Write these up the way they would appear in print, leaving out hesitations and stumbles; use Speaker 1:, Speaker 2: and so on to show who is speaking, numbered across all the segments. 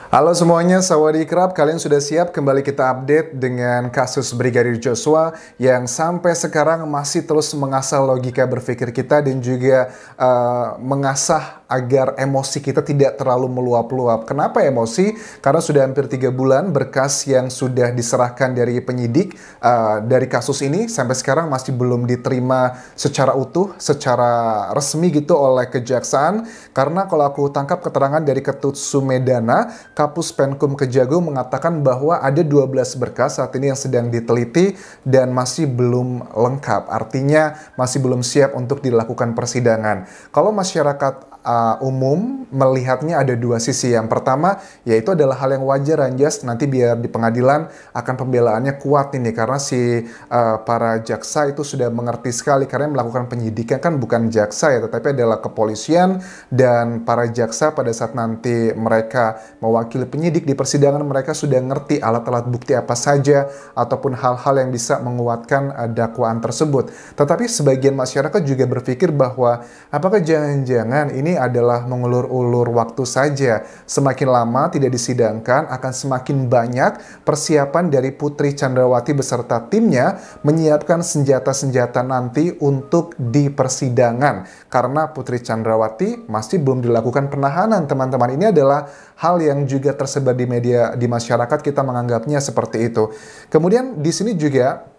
Speaker 1: Halo semuanya, Sawadee-krap. Kalian sudah siap? Kembali kita update dengan kasus Brigadir Joshua yang sampai sekarang masih terus mengasah logika berpikir kita dan juga mengasah agar emosi kita tidak terlalu meluap-luap. Kenapa emosi? Karena sudah hampir 3 bulan berkas yang sudah diserahkan dari penyidik dari kasus ini sampai sekarang masih belum diterima secara utuh, secara resmi gitu oleh kejaksaan. Karena kalau aku tangkap keterangan dari Ketut Sumedana, Kapus Penkum Kejagung mengatakan bahwa ada 12 berkas saat ini yang sedang diteliti dan masih belum lengkap. Artinya masih belum siap untuk dilakukan persidangan. Kalau masyarakat umum melihatnya ada dua sisi. Yang pertama yaitu adalah hal yang wajar, Anjas, nanti biar di pengadilan akan pembelaannya kuat ini karena si para jaksa itu sudah mengerti sekali karena yang melakukan penyidikan kan bukan jaksa ya, tetapi adalah kepolisian, dan para jaksa pada saat nanti mereka mewakili penyidik di persidangan mereka sudah ngerti alat-alat bukti apa saja ataupun hal-hal yang bisa menguatkan dakwaan tersebut. Tetapi sebagian masyarakat juga berpikir bahwa apakah jangan-jangan ini adalah mengulur-ulur waktu saja. Semakin lama tidak disidangkan, akan semakin banyak persiapan dari Putri Chandrawati beserta timnya menyiapkan senjata-senjata nanti untuk di persidangan. Karena Putri Chandrawati masih belum dilakukan penahanan, teman-teman. Ini adalah hal yang juga tersebar di media, di masyarakat, kita menganggapnya seperti itu. Kemudian di sini juga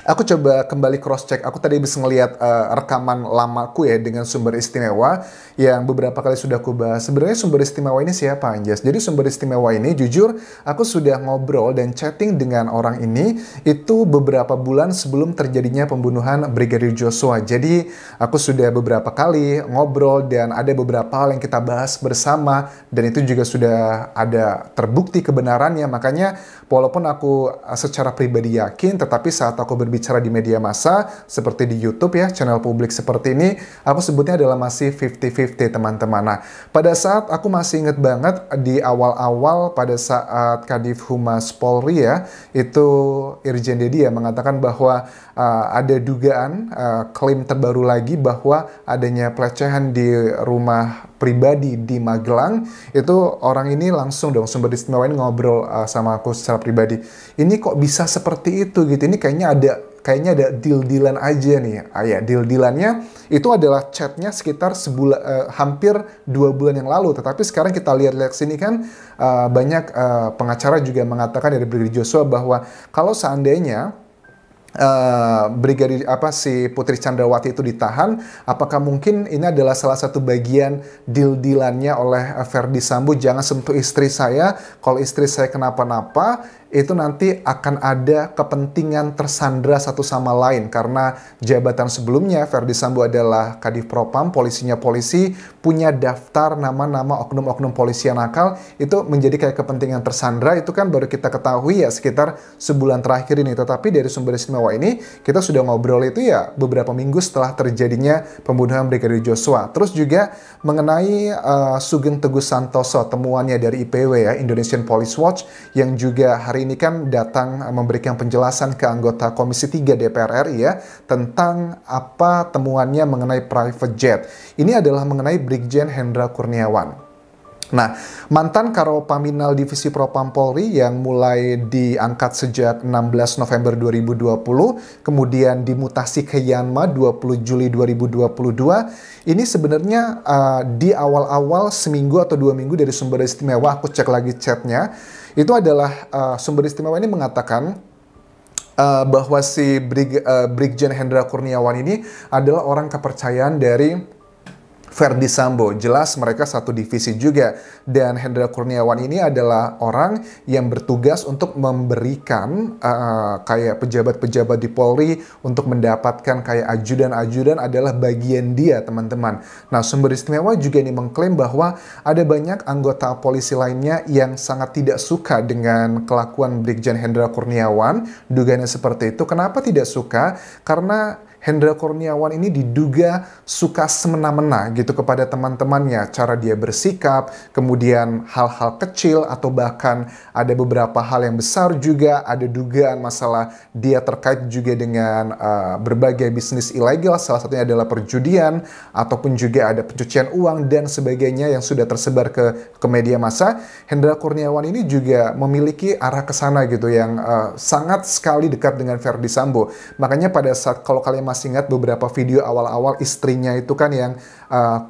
Speaker 1: aku coba kembali cross check. Aku tadi bisa ngelihat rekaman lamaku ya dengan sumber istimewa yang beberapa kali sudah aku bahas. Sebenarnya sumber istimewa ini siapa, Anjas? Jadi sumber istimewa ini jujur aku sudah ngobrol dan chatting dengan orang ini itu beberapa bulan sebelum terjadinya pembunuhan Brigadir Joshua. Jadi aku sudah beberapa kali ngobrol dan ada beberapa hal yang kita bahas bersama dan itu juga sudah ada terbukti kebenarannya. Makanya walaupun aku secara pribadi yakin, tetapi saat aku berbicara di media massa seperti di YouTube ya, channel publik seperti ini, aku sebutnya adalah masih 50-50, teman-teman. Nah, pada saat aku masih inget banget di awal-awal pada saat Kadif Humas Polri ya, itu Irjen Dedi ya mengatakan bahwa ada dugaan klaim terbaru lagi bahwa adanya pelecehan di rumah pribadi di Magelang. Itu orang ini langsung dong sumber istimewa ini ngobrol sama aku secara pribadi. Ini kok bisa seperti itu gitu. Ini kayaknya ada deal-dealan aja nih. Ya, deal-dealannya itu adalah chatnya sekitar hampir 2 bulan yang lalu. Tetapi sekarang kita lihat-lihat sini kan banyak pengacara juga mengatakan dari Brigadir Joshua bahwa kalau seandainya si Putri Chandrawati itu ditahan, apakah mungkin ini adalah salah satu bagian deal-dealannya oleh Verdi Sambo, jangan sentuh istri saya, kalau istri saya kenapa-napa itu nanti akan ada kepentingan tersandra satu sama lain karena jabatan sebelumnya Verdi Sambo adalah Kadif Propam, polisinya polisi, punya daftar nama-nama oknum-oknum polisi yang nakal, itu menjadi kayak kepentingan tersandra. Itu kan baru kita ketahui ya sekitar sebulan terakhir ini. Tetapi dari sumber istimewa ini kita sudah ngobrol itu ya beberapa minggu setelah terjadinya pembunuhan Brigadir Joshua. Terus juga mengenai Sugeng Teguh Santoso, temuannya dari IPW ya, Indonesian Police Watch, yang juga hari ini kan datang memberikan penjelasan ke anggota Komisi 3 DPR RI ya tentang apa temuannya mengenai private jet. Ini adalah mengenai Brigjen Hendra Kurniawan. Nah, mantan Karopaminal Divisi Propam Polri yang mulai diangkat sejak 16 November 2020, kemudian dimutasi ke Yanma 20 Juli 2022, ini sebenarnya di awal-awal seminggu atau 2 minggu dari sumber istimewa, aku cek lagi chatnya, itu adalah sumber istimewa ini mengatakan bahwa si Brigjen Hendra Kurniawan ini adalah orang kepercayaan dari Verdi Sambo. Jelas mereka satu divisi juga. Dan Hendra Kurniawan ini adalah orang yang bertugas untuk memberikan kayak pejabat-pejabat di Polri untuk mendapatkan kayak ajudan-ajudan adalah bagian dia, teman-teman. Nah, sumber istimewa juga ini mengklaim bahwa ada banyak anggota polisi lainnya yang sangat tidak suka dengan kelakuan Brigjen Hendra Kurniawan. Dugaannya seperti itu. Kenapa tidak suka? Karena Hendra Kurniawan ini diduga suka semena-mena gitu kepada teman-temannya, cara dia bersikap, kemudian hal-hal kecil atau bahkan ada beberapa hal yang besar juga, ada dugaan masalah dia terkait juga dengan berbagai bisnis ilegal, salah satunya adalah perjudian ataupun juga ada pencucian uang dan sebagainya yang sudah tersebar ke media massa. Hendra Kurniawan ini juga memiliki arah ke sana gitu yang sangat sekali dekat dengan Verdi Sambo. Makanya pada saat kalau kalian masih ingat beberapa video awal-awal istrinya itu kan yang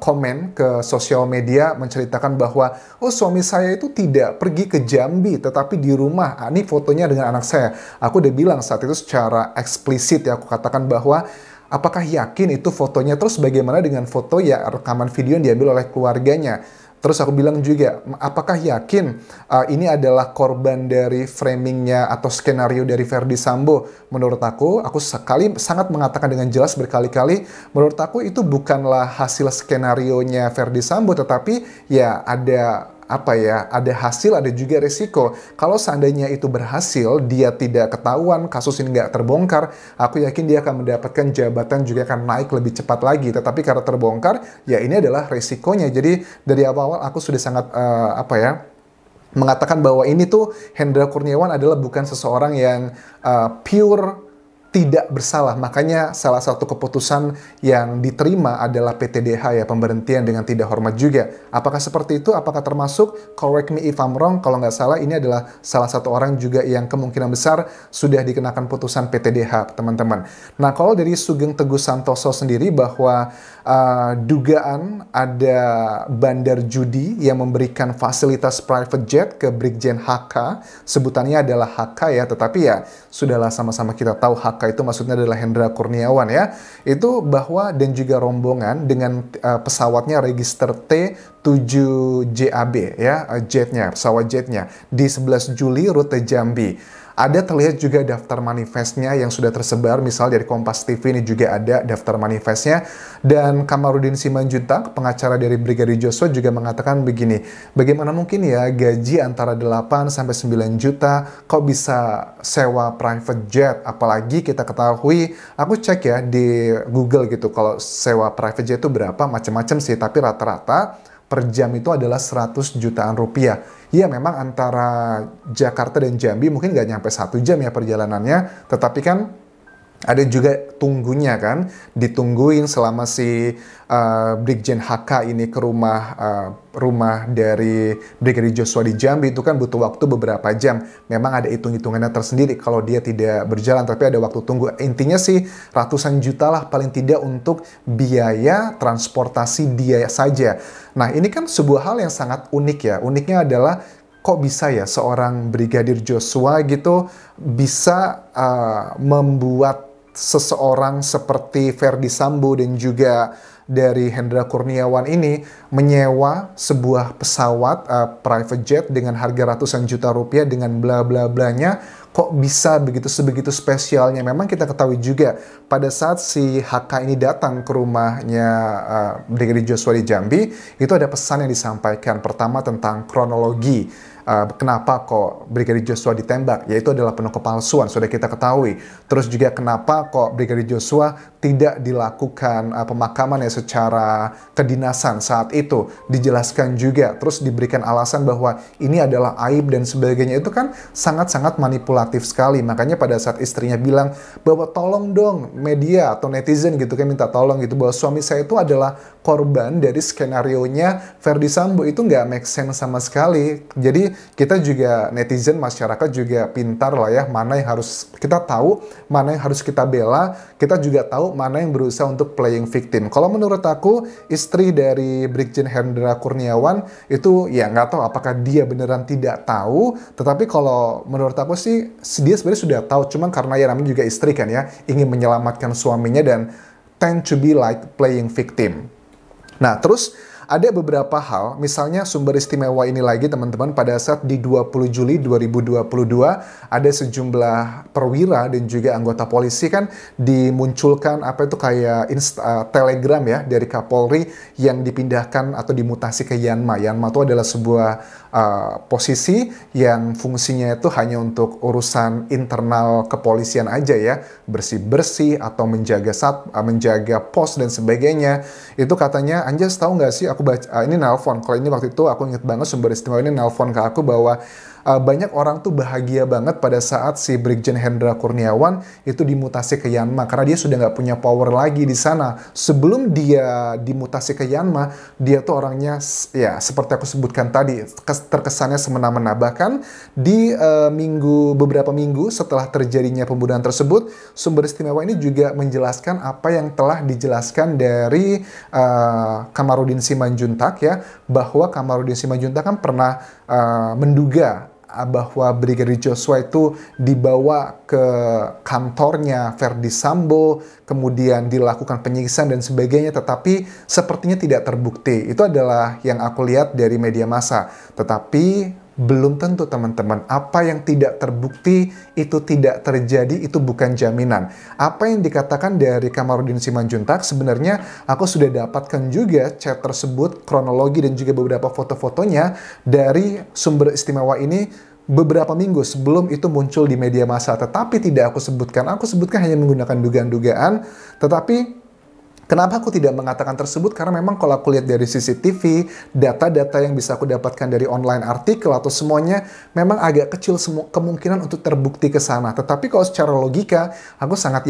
Speaker 1: komen ke sosial media menceritakan bahwa oh suami saya itu tidak pergi ke Jambi tetapi di rumah. Ini fotonya dengan anak saya. Aku udah bilang saat itu secara eksplisit ya, aku katakan bahwa apakah yakin itu fotonya, terus bagaimana dengan foto ya rekaman video yang diambil oleh keluarganya. Terus aku bilang juga, apakah yakin ini adalah korban dari framingnya atau skenario dari Verdi Sambo? Menurut aku sangat mengatakan dengan jelas berkali-kali, menurut aku itu bukanlah hasil skenarionya Verdi Sambo, tetapi ya ada ada hasil, ada juga resiko. Kalau seandainya itu berhasil, dia tidak ketahuan, kasus ini nggak terbongkar, aku yakin dia akan mendapatkan jabatan juga akan naik lebih cepat lagi. Tetapi karena terbongkar, ya ini adalah resikonya. Jadi dari awal-awal aku sudah sangat mengatakan bahwa ini tuh Hendra Kurniawan adalah bukan seseorang yang pure tidak bersalah. Makanya salah satu keputusan yang diterima adalah PTDH ya, pemberhentian dengan tidak hormat juga. Apakah seperti itu? Apakah termasuk, correct me if I'm wrong, kalau nggak salah ini adalah salah satu orang juga yang kemungkinan besar sudah dikenakan putusan PTDH, teman-teman. Nah, kalau dari Sugeng Teguh Santoso sendiri bahwa dugaan ada bandar judi yang memberikan fasilitas private jet ke Brigjen HK, sebutannya adalah HK ya, tetapi ya sudahlah sama-sama kita tahu HK itu maksudnya adalah Hendra Kurniawan ya, itu bahwa dan juga rombongan dengan pesawatnya register T7JAB ya, pesawat jetnya di 11 Juli rute Jambi. Ada terlihat juga daftar manifestnya yang sudah tersebar, misal dari Kompas TV ini juga ada daftar manifestnya. Dan Kamarudin Simanjuntak, pengacara dari Brigadir Joshua juga mengatakan begini, bagaimana mungkin ya gaji antara 8 sampai 9 juta kok bisa sewa private jet, apalagi kita ketahui, aku cek ya di Google gitu, kalau sewa private jet itu berapa, macam-macam sih, tapi rata-rata per jam itu adalah 100 jutaan rupiah. Ya memang antara Jakarta dan Jambi mungkin nggak nyampe 1 jam ya perjalanannya, tetapi kan ada juga tunggunya kan, ditungguin selama si Brigjen HK ini ke rumah dari Brigadir Joshua di Jambi itu kan butuh waktu beberapa jam. Memang ada hitung-hitungannya tersendiri kalau dia tidak berjalan, tapi ada waktu tunggu. Intinya sih ratusan juta lah paling tidak untuk biaya transportasi dia saja. Nah ini kan sebuah hal yang sangat unik ya. Uniknya adalah kok bisa ya seorang Brigadir Joshua gitu bisa membuat seseorang seperti Verdi Sambo dan juga dari Hendra Kurniawan ini menyewa sebuah pesawat private jet dengan harga ratusan juta rupiah dengan bla bla blanya, kok bisa sebegitu spesialnya. Memang kita ketahui juga pada saat si HK ini datang ke rumahnya Brigadir Joshua di Jambi, itu ada pesan yang disampaikan. Pertama tentang kronologi, kenapa kok Brigadir Joshua ditembak, yaitu adalah penuh kepalsuan, sudah kita ketahui. Terus juga kenapa kok Brigadir Joshua tidak dilakukan pemakaman ya secara kedinasan saat itu, dijelaskan juga. Terus diberikan alasan bahwa ini adalah aib dan sebagainya. Itu kan sangat-sangat manipulatif sekali. Makanya pada saat istrinya bilang bahwa tolong dong media atau netizen gitu kan, minta tolong gitu, bahwa suami saya itu adalah korban dari skenarionya Verdi Sambo, itu nggak make sense sama sekali. Jadi kita juga netizen, masyarakat juga pintar lah ya, mana yang harus kita tahu, mana yang harus kita bela, kita juga tahu mana yang berusaha untuk playing victim. Kalau menurut aku, istri dari Brigjen Hendra Kurniawan itu ya nggak tahu apakah dia beneran tidak tahu, tetapi kalau menurut aku sih dia sebenarnya sudah tahu, cuman karena ya namanya juga istri kan ya, ingin menyelamatkan suaminya dan tend to be like playing victim. Nah, terus ada beberapa hal, misalnya sumber istimewa ini lagi teman-teman, pada saat di 20 Juli 2022 ada sejumlah perwira dan juga anggota polisi kan dimunculkan kayak telegram ya dari Kapolri yang dipindahkan atau dimutasi ke Yanma. Yanma itu adalah sebuah posisi yang fungsinya itu hanya untuk urusan internal kepolisian aja ya, bersih-bersih atau menjaga pos dan sebagainya. Itu katanya, Anjas tahu nggak sih, aku baca ini nelpon. Kalau ini waktu itu aku inget banget sumber istimewa ini nelpon ke aku bahwa banyak orang tuh bahagia banget pada saat si Brigjen Hendra Kurniawan itu dimutasi ke Yanma karena dia sudah nggak punya power lagi di sana. Sebelum dia dimutasi ke Yanma, dia tuh orangnya ya seperti aku sebutkan tadi, terkesannya semena-mena. Bahkan di beberapa minggu setelah terjadinya pembunuhan tersebut, sumber istimewa ini juga menjelaskan apa yang telah dijelaskan dari Kamarudin Simanjuntak ya, bahwa Kamarudin Simanjuntak kan pernah menduga bahwa Brigadir Joshua itu dibawa ke kantornya Verdi Sambo, kemudian dilakukan penyiksaan dan sebagainya, tetapi sepertinya tidak terbukti. Itu adalah yang aku lihat dari media massa. Tetapi belum tentu teman-teman, apa yang tidak terbukti itu tidak terjadi, itu bukan jaminan. Apa yang dikatakan dari Kamarudin Simanjuntak, sebenarnya aku sudah dapatkan juga chat tersebut, kronologi dan juga beberapa foto-fotonya dari sumber istimewa ini beberapa minggu sebelum itu muncul di media massa. Tetapi tidak aku sebutkan hanya menggunakan dugaan-dugaan, tetapi kenapa aku tidak mengatakan tersebut? Karena memang kalau aku lihat dari CCTV, data-data yang bisa aku dapatkan dari online artikel atau semuanya, memang agak kecil kemungkinan untuk terbukti ke sana. Tetapi kalau secara logika, aku sangat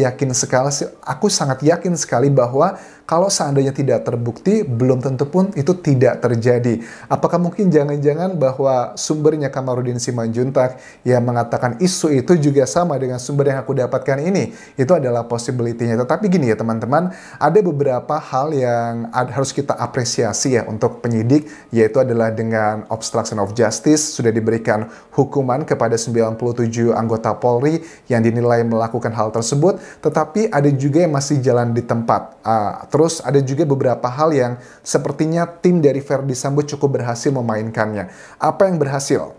Speaker 1: yakin sekali bahwa kalau seandainya tidak terbukti, belum tentu pun itu tidak terjadi. Apakah mungkin jangan-jangan bahwa sumbernya Kamarudin Simanjuntak yang mengatakan isu itu juga sama dengan sumber yang aku dapatkan ini? Itu adalah possibility-nya. Tetapi gini ya teman-teman, ada beberapa hal yang harus kita apresiasi ya untuk penyidik, yaitu adalah dengan obstruction of justice sudah diberikan hukuman kepada 97 anggota Polri yang dinilai melakukan hal tersebut, tetapi ada juga yang masih jalan di tempat. Terus ada juga beberapa hal yang sepertinya tim dari Verdi Sambo cukup berhasil memainkannya. Apa yang berhasil?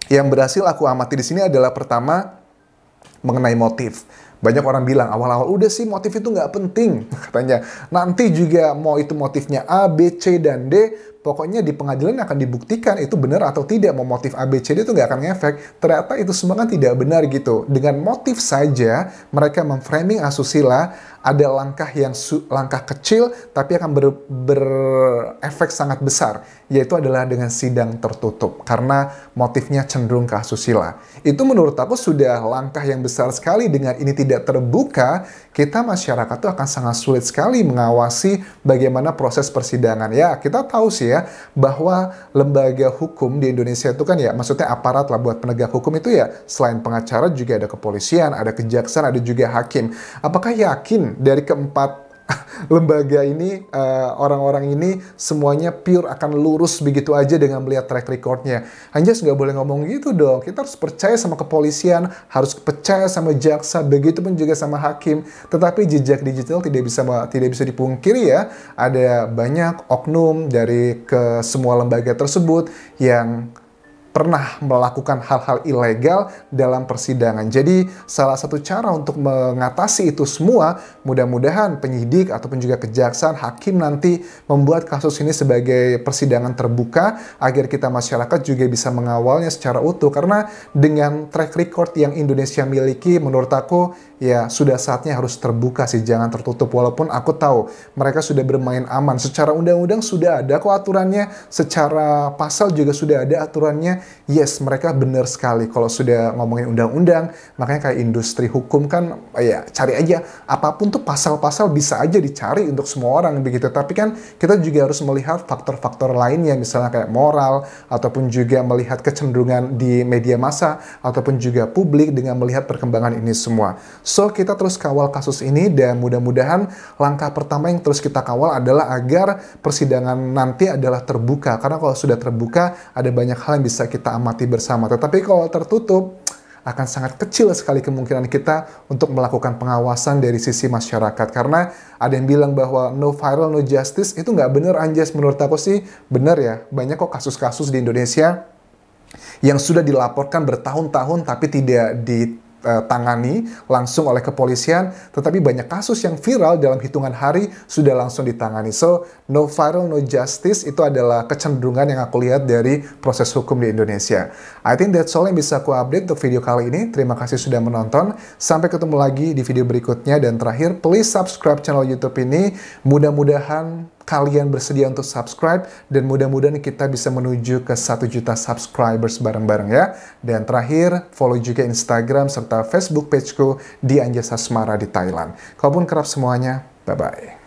Speaker 1: Yang berhasil aku amati di sini adalah pertama mengenai motif. Banyak orang bilang awal-awal udah sih motif itu nggak penting katanya. Nanti juga mau itu motifnya A, B, C, dan D, pokoknya di pengadilan akan dibuktikan itu benar atau tidak. Mau motif A, B, C, D itu nggak akan ngefek. Ternyata itu semua kan tidak benar gitu. Dengan motif saja mereka memframing asusila, ada langkah kecil tapi akan berefek sangat besar, yaitu adalah dengan sidang tertutup karena motifnya cenderung ke asusila. Itu menurut aku sudah langkah yang besar sekali. Dengan ini tidak terbuka, kita masyarakat tuh akan sangat sulit sekali mengawasi bagaimana proses persidangan. Ya, kita tahu sih ya bahwa lembaga hukum di Indonesia itu kan ya, maksudnya aparat lah buat penegak hukum itu ya, selain pengacara juga ada kepolisian, ada kejaksaan, ada juga hakim. Apakah yakin dari keempat lembaga ini, orang-orang ini semuanya pure akan lurus begitu aja dengan melihat track recordnya? Anjas nggak boleh ngomong gitu dong. Kita harus percaya sama kepolisian, harus percaya sama jaksa, begitu pun juga sama hakim. Tetapi jejak digital tidak bisa dipungkiri ya. Ada banyak oknum dari ke semua lembaga tersebut yang pernah melakukan hal-hal ilegal dalam persidangan. Jadi salah satu cara untuk mengatasi itu semua, mudah-mudahan penyidik ataupun juga kejaksaan, hakim nanti membuat kasus ini sebagai persidangan terbuka agar kita masyarakat juga bisa mengawalnya secara utuh. Karena dengan track record yang Indonesia miliki, menurut aku ya sudah saatnya harus terbuka sih, jangan tertutup. Walaupun aku tahu mereka sudah bermain aman. Secara undang-undang sudah ada kok aturannya, secara pasal juga sudah ada aturannya. Yes, mereka benar sekali kalau sudah ngomongin undang-undang. Makanya kayak industri hukum kan ya cari aja apapun tuh pasal-pasal bisa aja dicari untuk semua orang begitu. Tapi kan kita juga harus melihat faktor-faktor lainnya, misalnya kayak moral ataupun juga melihat kecenderungan di media massa ataupun juga publik dengan melihat perkembangan ini semua. So, kita terus kawal kasus ini dan mudah-mudahan langkah pertama yang terus kita kawal adalah agar persidangan nanti adalah terbuka. Karena kalau sudah terbuka, ada banyak hal yang bisa kita amati bersama. Tetapi kalau tertutup, akan sangat kecil sekali kemungkinan kita untuk melakukan pengawasan dari sisi masyarakat. Karena ada yang bilang bahwa no viral, no justice, itu nggak benar Anjas. Menurut aku sih benar ya. Banyak kok kasus-kasus di Indonesia yang sudah dilaporkan bertahun-tahun tapi tidak ditangani langsung oleh kepolisian, tetapi banyak kasus yang viral dalam hitungan hari sudah langsung ditangani. So, no viral, no justice itu adalah kecenderungan yang aku lihat dari proses hukum di Indonesia. I think that's all yang bisa aku update untuk video kali ini. Terima kasih sudah menonton. Sampai ketemu lagi di video berikutnya. Dan terakhir, please subscribe channel YouTube ini. Mudah-mudahan kalian bersedia untuk subscribe dan mudah-mudahan kita bisa menuju ke 1 juta subscribers bareng-bareng ya. Dan terakhir, follow juga Instagram serta Facebook pageku di Anjas Asmara di Thailand. Kalaupun kerap semuanya, bye-bye.